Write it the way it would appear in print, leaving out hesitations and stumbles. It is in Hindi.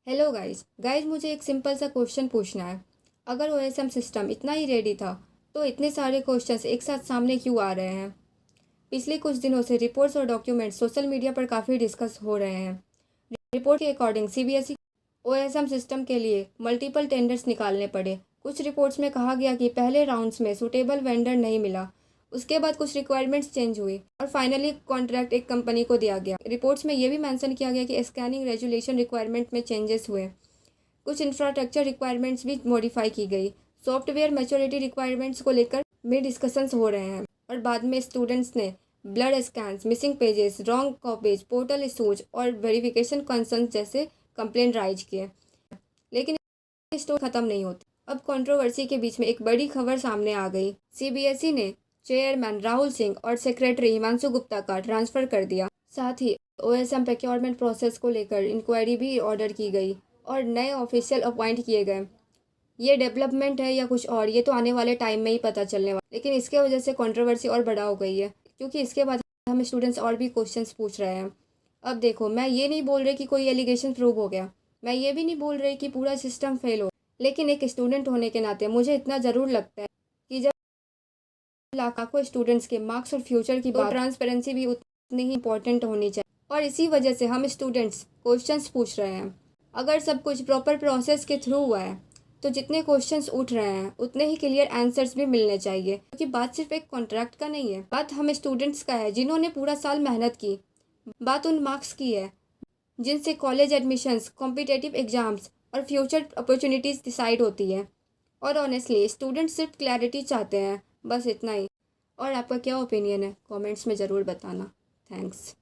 हेलो गाइस मुझे एक सिंपल सा क्वेश्चन पूछना है। अगर ओएसएम सिस्टम इतना ही रेडी था तो इतने सारे क्वेश्चंस एक साथ सामने क्यों आ रहे हैं? पिछले कुछ दिनों से रिपोर्ट्स और डॉक्यूमेंट्स सोशल मीडिया पर काफ़ी डिस्कस हो रहे हैं। रिपोर्ट के अकॉर्डिंग सीबीएसई ओएसएम सिस्टम के लिए मल्टीपल टेंडर्स निकालने पड़े। कुछ रिपोर्ट्स में कहा गया कि पहले राउंड्स में सूटेबल वेंडर नहीं मिला। उसके बाद कुछ रिक्वायरमेंट्स चेंज हुई और फाइनली कॉन्ट्रैक्ट एक कंपनी को दिया गया। रिपोर्ट्स में ये भी मेंशन किया गया कि स्कैनिंग रेजुलेशन रिक्वायरमेंट में चेंजेस हुए। कुछ इंफ्रास्ट्रक्चर रिक्वायरमेंट्स भी मॉडिफाई की गई। सॉफ्टवेयर मैच्योरिटी रिक्वायरमेंट्स को लेकर में डिस्कशंस हो रहे हैं और बाद में स्टूडेंट्स ने blood scans, missing pages, wrong copies, portal issues और वेरिफिकेशन कंसर्न जैसे कंप्लेंट राइज किए। लेकिन स्टोरी खत्म नहीं होती। अब कंट्रोवर्सी के बीच में एक बड़ी खबर सामने आ गई। सीबीएसई ने चेयरमैन राहुल सिंह और सेक्रेटरी हिमांशु गुप्ता का ट्रांसफर कर दिया। साथ ही ओएसएम प्रोक्योरमेंट प्रोसेस को लेकर इंक्वायरी भी ऑर्डर की गई और नए ऑफिशियल अपॉइंट किए गए। ये डेवलपमेंट है या कुछ और, ये तो आने वाले टाइम में ही पता चलने वाला। लेकिन इसके वजह से कंट्रोवर्सी और बड़ा हो गई है, क्योंकि इसके बाद हम स्टूडेंट्स और भी क्वेश्चंस पूछ रहे हैं। अब देखो, मैं ये नहीं बोल रही कि कोई एलिगेशन प्रूव हो गया, मैं ये भी नहीं बोल रही कि पूरा सिस्टम फेल हो, लेकिन एक स्टूडेंट होने के नाते मुझे इतना ज़रूर लगता है कि जब लाखों स्टूडेंट्स के मार्क्स और फ्यूचर की बात, ट्रांसपेरेंसी भी उतनी ही इंपॉर्टेंट होनी चाहिए। और इसी वजह से हम स्टूडेंट्स क्वेश्चंस पूछ रहे हैं। अगर सब कुछ प्रॉपर प्रोसेस के थ्रू हुआ है तो जितने क्वेश्चंस उठ रहे हैं उतने ही क्लियर आंसर्स भी मिलने चाहिए, क्योंकि बात सिर्फ एक कॉन्ट्रैक्ट का नहीं है, बात हम स्टूडेंट्स का है जिन्होंने पूरा साल मेहनत की। बात उन मार्क्स की है जिनसे कॉलेज एडमिशन्स, कॉम्पिटेटिव एग्जाम्स और फ्यूचर अपॉर्चुनिटीज़ डिसाइड होती है। और ऑनेस्टली स्टूडेंट्स सिर्फ क्लैरिटी चाहते हैं, बस इतना ही। और आपका क्या ओपिनियन है कमेंट्स में ज़रूर बताना। थैंक्स।